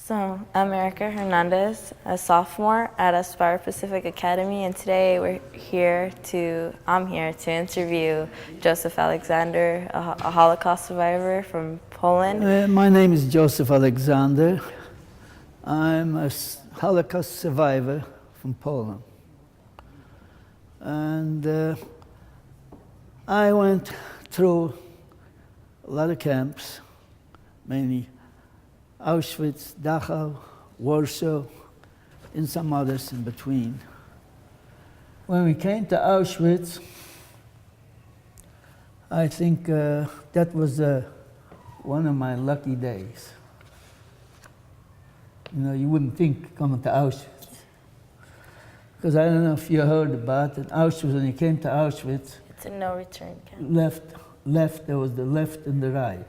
So, I'm Erica Hernandez, a sophomore at Aspire Pacific Academy, and today I'm here to interview Josef Alexander, a Holocaust survivor from Poland. My name is Josef Alexander. I'm a Holocaust survivor from Poland. And I went through a lot of camps, mainly Auschwitz, Dachau, Warsaw, and some others in between. When we came to Auschwitz, I think that was one of my lucky days. You know, you wouldn't think coming to Auschwitz. Because I don't know if you heard about it, Auschwitz, when you came to Auschwitz, It's a no-return camp. Left, there was the left and the right.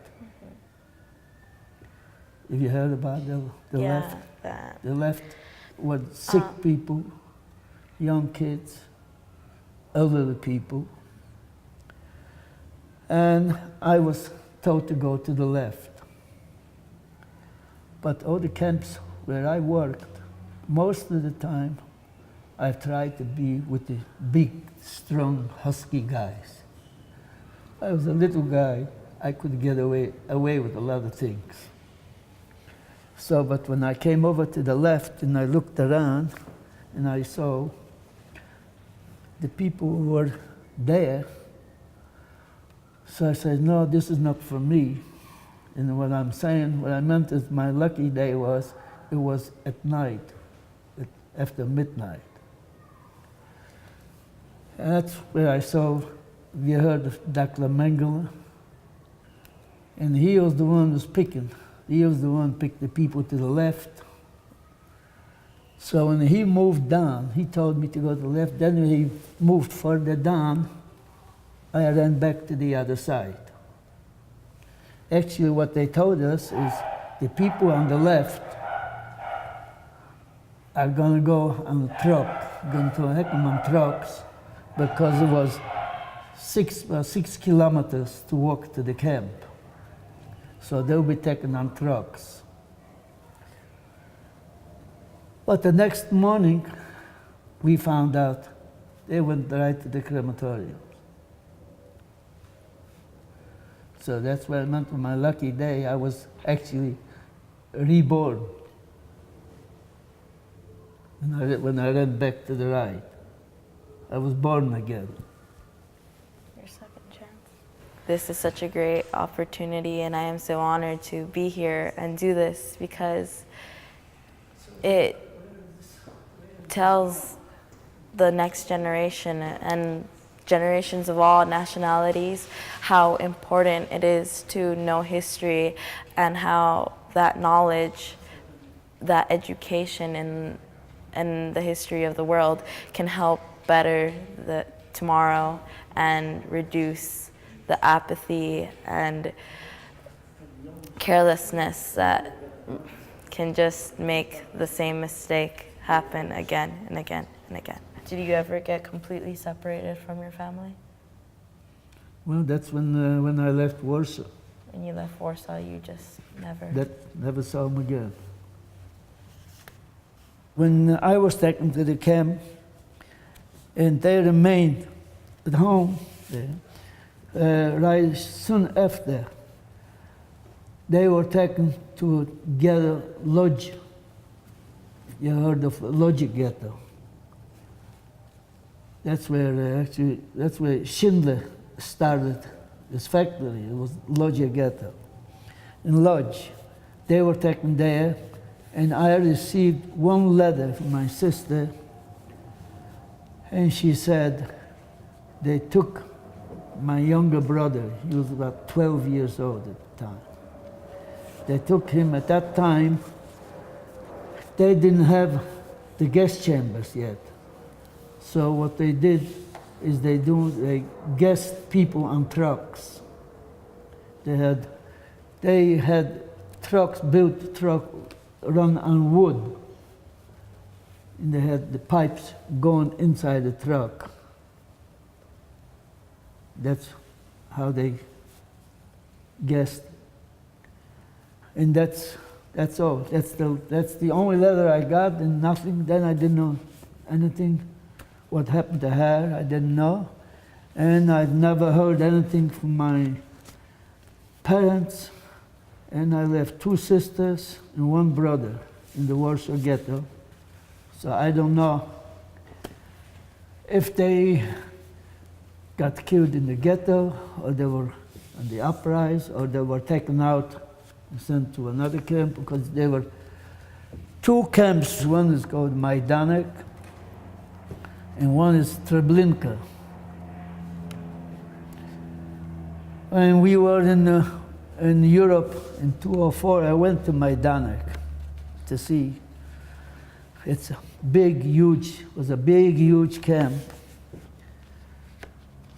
Have you heard about the left? That. The left was sick people, young kids, elderly people. And I was told to go to the left. But all the camps where I worked, most of the time, I tried to be with the big, strong, husky guys. I was a little guy. I could get away with a lot of things. So, but when I came over to the left and I looked around and I saw the people who were there, so I said, no, this is not for me. And what I meant is my lucky day it was at night, after midnight. And that's where I saw, you heard of Dr. Mengele, and he was the one who was picking. He was the one who picked the people to the left. So when he moved down, he told me to go to the left. Then when he moved further down, I ran back to the other side. Actually, what they told us is the people on the left are going to go on a truck, going to take them on trucks, because it was 6 kilometers to walk to the camp. So they'll be taken on trucks. But the next morning, we found out they went right to the crematorium. So that's what I meant for my lucky day. I was actually reborn when I ran back to the right. I was born again. Your second chance. This is such a great opportunity, and I am so honored to be here and do this because it tells the next generation and generations of all nationalities how important it is to know history and how that knowledge, that education in the history of the world can help better the tomorrow and reduce the apathy and carelessness that can just make the same mistake happen again and again and again. Did you ever get completely separated from your family? Well, that's when I left Warsaw. When you left Warsaw, you just never... Never saw them again. When I was taken to the camp, and they remained at home there, right soon after, they were taken to ghetto lodge. You heard of Lodge ghetto. That's where Schindler started his factory. It was Lodge ghetto. In Lodge, they were taken there, and I received one letter from my sister, and she said they took my younger brother. He was about 12 years old at the time. They took him at that time. They didn't have the gas chambers yet. So what they did is they gassed people on trucks. They had trucks run on wood. And they had the pipes going inside the truck. That's how they gassed. And that's That's all. That's the only letter I got, and nothing. Then I didn't know anything. What happened to her, I didn't know. And I've never heard anything from my parents. And I left 2 sisters and 1 brother in the Warsaw Ghetto. So I don't know if they got killed in the ghetto, or they were on the uprising, or they were taken out and sent to another camp, because there were 2 camps. One is called Majdanek, and one is Treblinka. When we were in Europe in 2004, I went to Majdanek to see. It's a big, huge, was a big, huge camp.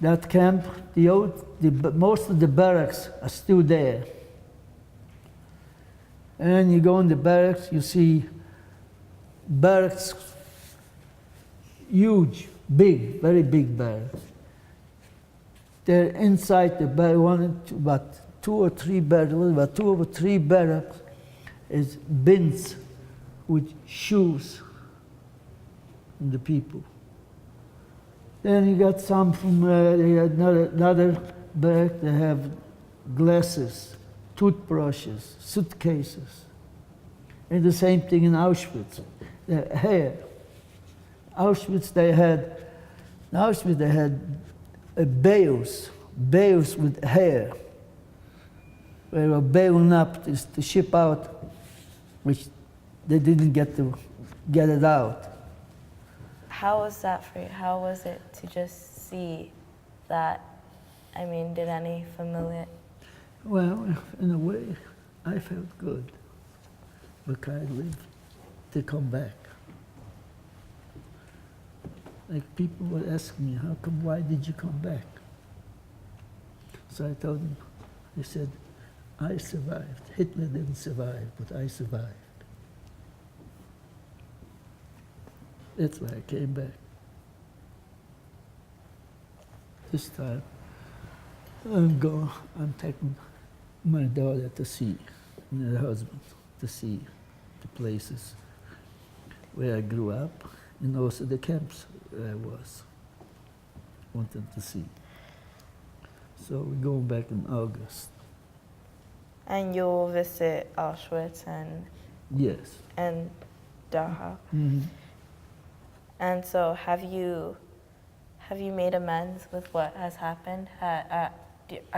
That camp, most of the barracks are still there. And you go in the barracks, you see barracks, huge, big, very big barracks. They're inside the barracks, about 2 or 3 barracks, about 2 or 3 barracks is bins with shoes from the people. Then you got some from another barrack, they have glasses, toothbrushes, suitcases. And the same thing in Auschwitz. The hair. Auschwitz they had bales with hair. They were baling up to ship out, which they didn't get it out. How was that for you? How was it to just see that? I mean, did any familiar? Well, in a way, I felt good, because I lived to come back. Like, people would ask me, how come, why did you come back? So I told them, they said, I survived. Hitler didn't survive, but I survived. That's why I came back. This time, I'm taking my daughter to see, and her husband to see the places where I grew up, and also the camps where I wanted to see. So we're going back in August. And you'll visit Auschwitz and Yes. and Dachau. Mm-hmm. And so, have you made amends with what has happened? Are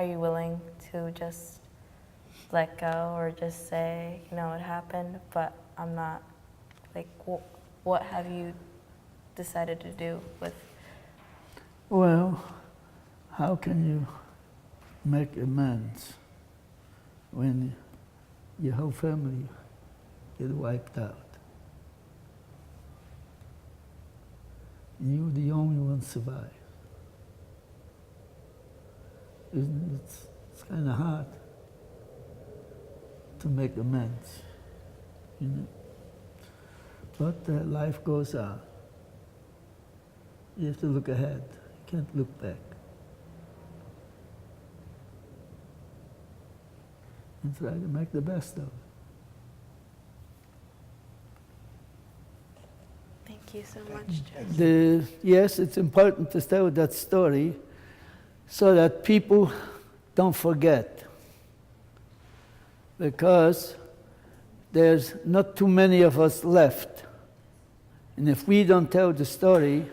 you willing to just let go, or just say, you know, it happened, but I'm not, like, what have you decided to do with? Well, how can you make amends when your whole family get wiped out? You're the only one survive. Isn't it? It's kind of hard to make amends, you know. But life goes on. You have to look ahead. You can't look back. And try to make the best of it. Thank you so much, Joseph. Yes, it's important to tell that story so that people don't forget. Because there's not too many of us left. And if we don't tell the story,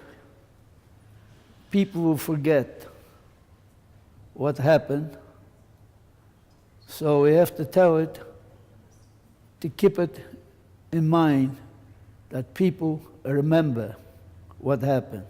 people will forget what happened. So we have to tell it, to keep it in mind, that people remember what happened.